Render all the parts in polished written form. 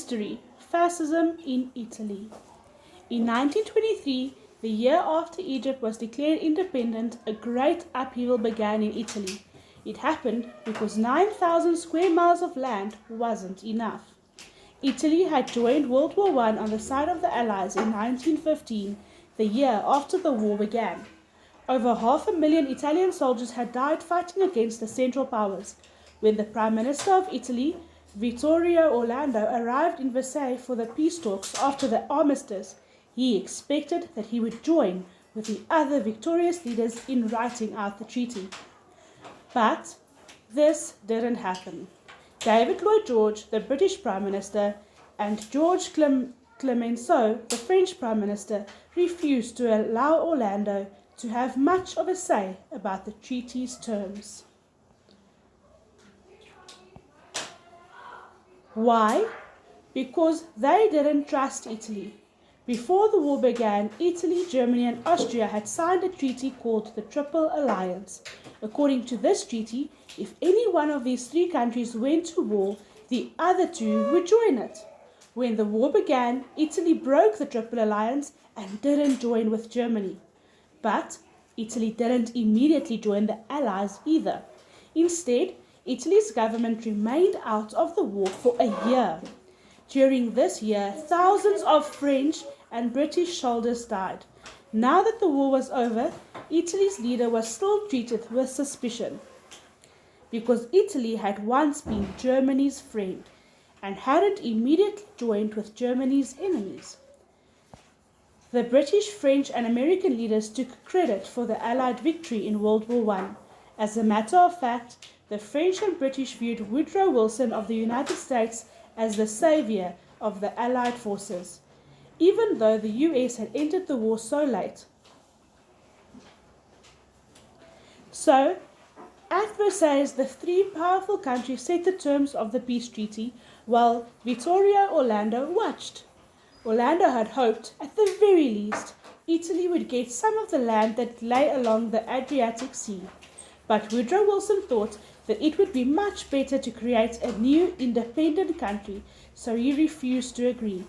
History: Fascism in Italy. In 1923, the year after Egypt was declared independent, a great upheaval began in Italy. It happened because 9,000 square miles of land wasn't enough. Italy had joined World War I on the side of the Allies in 1915, the year after the war began. Over 500,000 Italian soldiers had died fighting against the Central Powers. When the Prime Minister of Italy, Vittorio Orlando, arrived in Versailles for the peace talks after the armistice, he expected that he would join with the other victorious leaders in writing out the treaty. But this didn't happen. David Lloyd George, the British Prime Minister, and George Clemenceau, the French Prime Minister, refused to allow Orlando to have much of a say about the treaty's terms. Why? Because they didn't trust Italy. Before the war began, Italy, Germany, and Austria had signed a treaty called the Triple Alliance. According to this treaty, if any one of these three countries went to war, the other two would join it. When the war began, Italy broke the Triple Alliance and didn't join with Germany. But Italy didn't immediately join the Allies either. Instead, Italy's government remained out of the war for a year. During this year, thousands of French and British soldiers died. Now that the war was over, Italy's leader was still treated with suspicion, because Italy had once been Germany's friend and hadn't immediately joined with Germany's enemies. The British, French, and American leaders took credit for the Allied victory in World War I. As a matter of fact, the French and British viewed Woodrow Wilson of the United States as the savior of the Allied forces, even though the US had entered the war so late. So, at Versailles, the three powerful countries set the terms of the peace treaty, while Vittorio Orlando watched. Orlando had hoped, at the very least, Italy would get some of the land that lay along the Adriatic Sea. But Woodrow Wilson thought that it would be much better to create a new independent country, so he refused to agree.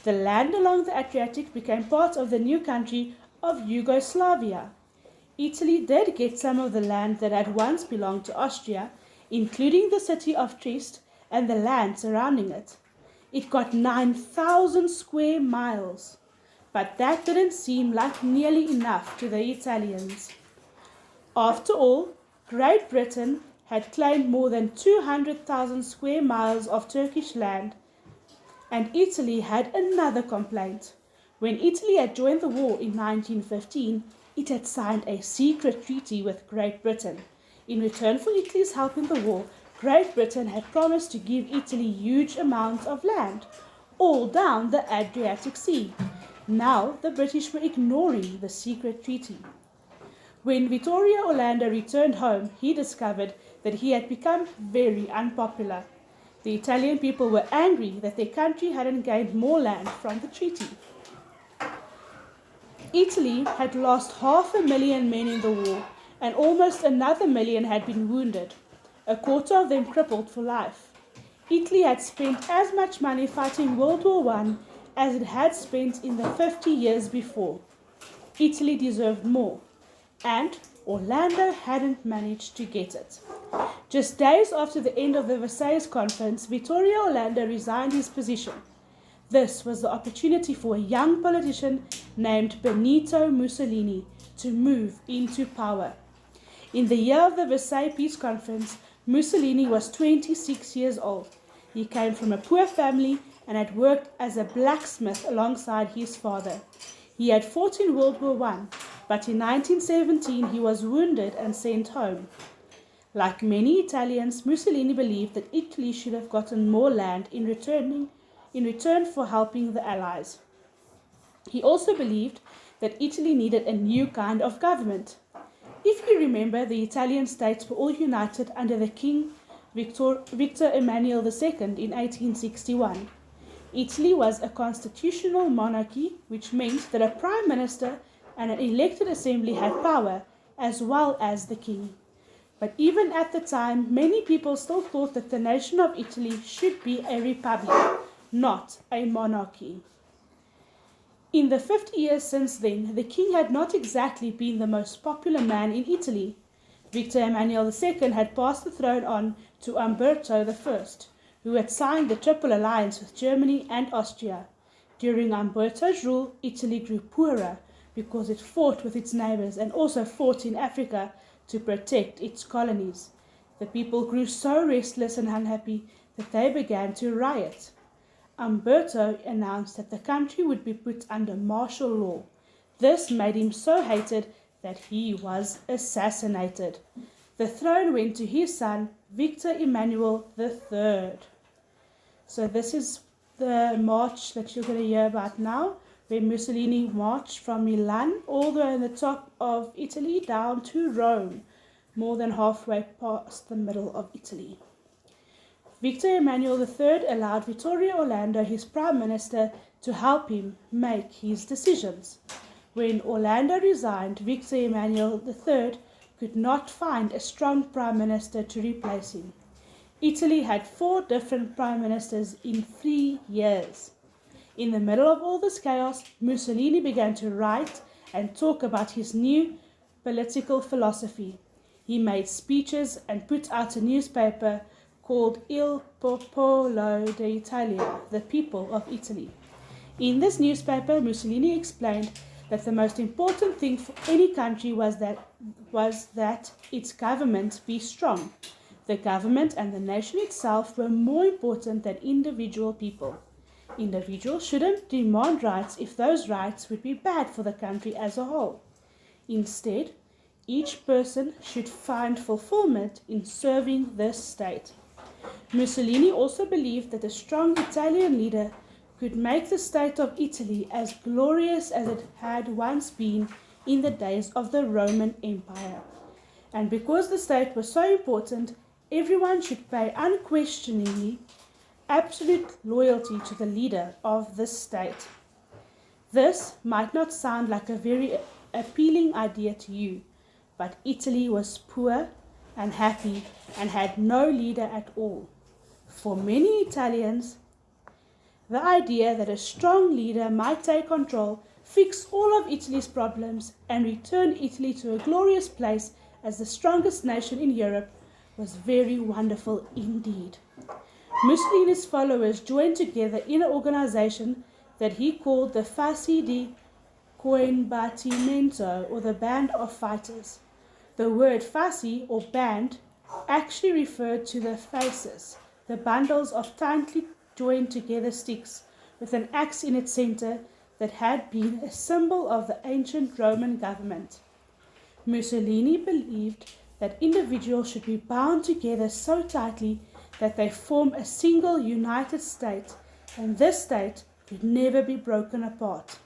The land along the Adriatic became part of the new country of Yugoslavia. Italy did get some of the land that had once belonged to Austria, including the city of Trieste and the land surrounding it. It got 9,000 square miles, but that didn't seem like nearly enough to the Italians. After all, Great Britain had claimed more than 200,000 square miles of Turkish land, and Italy had another complaint. When Italy had joined the war in 1915, it had signed a secret treaty with Great Britain. In return for Italy's help in the war, Great Britain had promised to give Italy huge amounts of land, all down the Adriatic Sea. Now the British were ignoring the secret treaty. When Vittorio Orlando returned home, he discovered that he had become very unpopular. The Italian people were angry that their country hadn't gained more land from the treaty. Italy had lost 500,000 men in the war, and almost another million had been wounded, a quarter of them crippled for life. Italy had spent as much money fighting World War I as it had spent in the 50 years before. Italy deserved more, and Orlando hadn't managed to get it. Just days after the end of the Versailles Conference, Vittorio Orlando resigned his position. This was the opportunity for a young politician named Benito Mussolini to move into power. In the year of the Versailles Peace Conference, Mussolini was 26 years old. He came from a poor family and had worked as a blacksmith alongside his father. He had fought in World War I, but in 1917 he was wounded and sent home. Like many Italians, Mussolini believed that Italy should have gotten more land in return for helping the Allies. He also believed that Italy needed a new kind of government. If you remember, the Italian states were all united under the King Victor Emmanuel II in 1861. Italy was a constitutional monarchy, which meant that a prime minister and an elected assembly had power, as well as the king. But even at the time, many people still thought that the nation of Italy should be a republic, not a monarchy. In the 50 years since then, the king had not exactly been the most popular man in Italy. Victor Emmanuel II had passed the throne on to Umberto I, who had signed the Triple Alliance with Germany and Austria. During Umberto's rule, Italy grew poorer because it fought with its neighbors and also fought in Africa to protect its colonies. The people grew so restless and unhappy that they began to riot. Umberto announced that the country would be put under martial law. This made him so hated that he was assassinated. The throne went to his son, Victor Emmanuel III. So this is the march that you're going to hear about now, where Mussolini marched from Milan all the way in the top of Italy down to Rome, more than halfway past the middle of Italy. Victor Emmanuel III allowed Vittorio Orlando, his prime minister, to help him make his decisions. When Orlando resigned, Victor Emmanuel III could not find a strong prime minister to replace him. Italy had 4 different prime ministers in 3 years. In the middle of all this chaos, Mussolini began to write and talk about his new political philosophy. He made speeches and put out a newspaper called Il Popolo d'Italia, the people of Italy. In this newspaper, Mussolini explained that the most important thing for any country was that its government be strong. The government and the nation itself were more important than individual people. Individuals shouldn't demand rights if those rights would be bad for the country as a whole. Instead, each person should find fulfillment in serving the state. Mussolini also believed that a strong Italian leader could make the state of Italy as glorious as it had once been in the days of the Roman Empire. And because the state was so important, everyone should pay unquestioningly absolute loyalty to the leader of the state. This might not sound like a very appealing idea to you, but Italy was poor and happy and had no leader at all. For many Italians, the idea that a strong leader might take control, fix all of Italy's problems, and return Italy to a glorious place as the strongest nation in Europe was very wonderful indeed. Mussolini's followers joined together in an organization that he called the Fasci di Combattimento, or the Band of Fighters. The word fasci, or band, actually referred to the fasces, the bundles of tightly joined together sticks with an axe in its center that had been a symbol of the ancient Roman government. Mussolini believed that individuals should be bound together so tightly that they form a single united state, and this state could never be broken apart.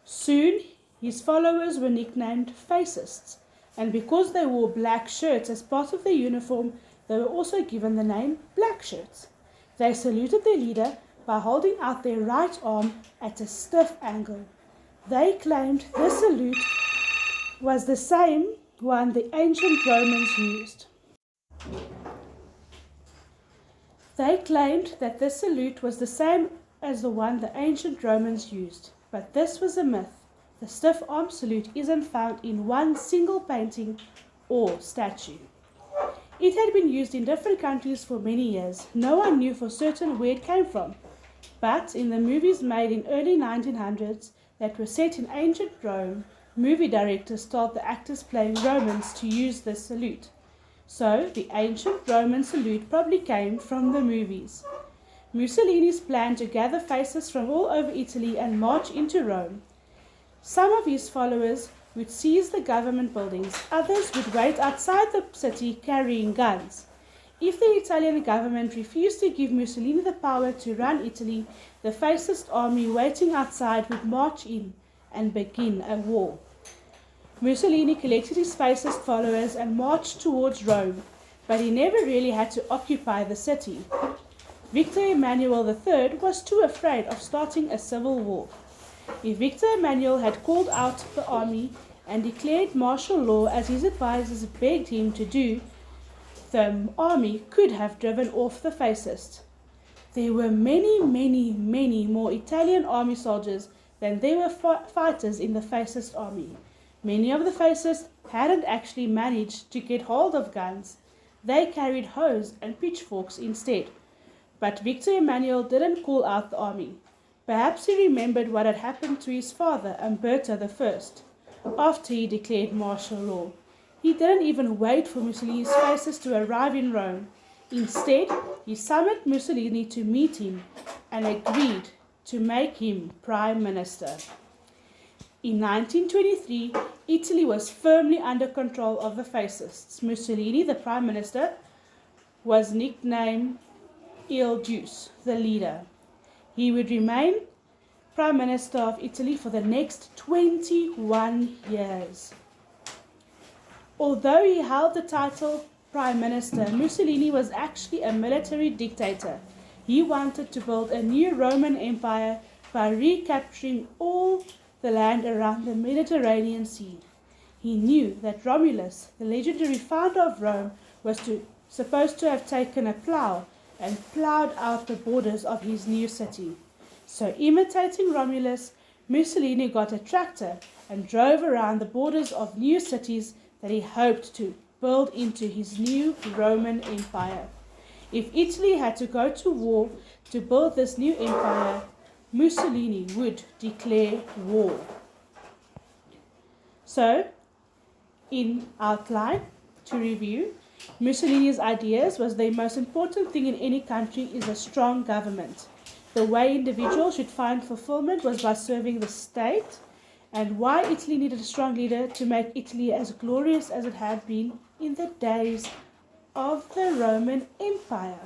Soon, his followers were nicknamed fascists, and because they wore black shirts as part of their uniform, they were also given the name black shirts. They saluted their leader by holding out their right arm at a stiff angle. They claimed this salute was the same one the ancient Romans used. They claimed that this salute was the same as the one the ancient Romans used, but this was a myth. The stiff arm salute isn't found in one single painting or statue. It had been used in different countries for many years. No one knew for certain where it came from. But in the movies made in early 1900s that were set in ancient Rome, movie directors told the actors playing Romans to use this salute. So the ancient Roman salute probably came from the movies. Mussolini's plan to gather fascists from all over Italy and march into Rome. Some of his followers would seize the government buildings, others would wait outside the city carrying guns. If the Italian government refused to give Mussolini the power to run Italy, the fascist army waiting outside would march in and begin a war. Mussolini collected his fascist followers and marched towards Rome, but he never really had to occupy the city. Victor Emmanuel III was too afraid of starting a civil war. If Victor Emmanuel had called out the army and declared martial law as his advisors begged him to do, the army could have driven off the fascists. There were many more Italian army soldiers than there were fighters in the fascist army. Many of the fascists hadn't actually managed to get hold of guns. They carried hoes and pitchforks instead. But Victor Emmanuel didn't call out the army. Perhaps he remembered what had happened to his father, Umberto I, after he declared martial law. He didn't even wait for Mussolini's fascists to arrive in Rome. Instead, he summoned Mussolini to meet him and agreed to make him prime minister. In 1923, Italy was firmly under control of the fascists. Mussolini, the prime minister, was nicknamed Il Duce, the leader. He would remain prime minister of Italy for the next 21 years. Although he held the title prime minister, Mussolini was actually a military dictator. He wanted to build a new Roman Empire by recapturing all the land around the Mediterranean Sea. He knew that Romulus, the legendary founder of Rome, was supposed to have taken a plough and ploughed out the borders of his new city. So, imitating Romulus, Mussolini got a tractor and drove around the borders of new cities that he hoped to build into his new Roman Empire. If Italy had to go to war to build this new empire, Mussolini would declare war. So, in outline, to review, Mussolini's ideas was the most important thing in any country is a strong government. The way individuals should find fulfillment was by serving the state, and why Italy needed a strong leader to make Italy as glorious as it had been in the days of the Roman Empire.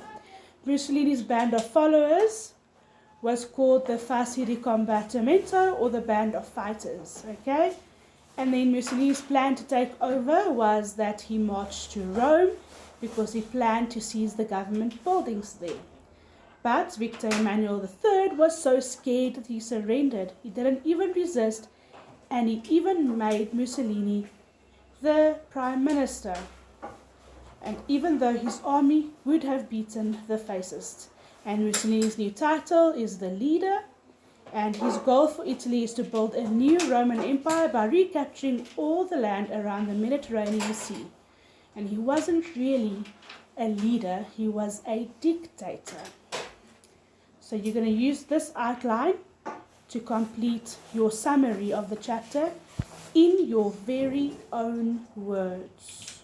Mussolini's band of followers was called the Fasci di Combattimento, or the Band of Fighters. Okay? And then Mussolini's plan to take over was that he marched to Rome because he planned to seize the government buildings there. But Victor Emmanuel III was so scared that he surrendered. He didn't even resist, and he even made Mussolini the prime minister. And even though his army would have beaten the fascists. And Mussolini's new title is the leader, and his goal for Italy is to build a new Roman Empire by recapturing all the land around the Mediterranean Sea. And he wasn't really a leader, he was a dictator. So you're going to use this outline to complete your summary of the chapter in your very own words.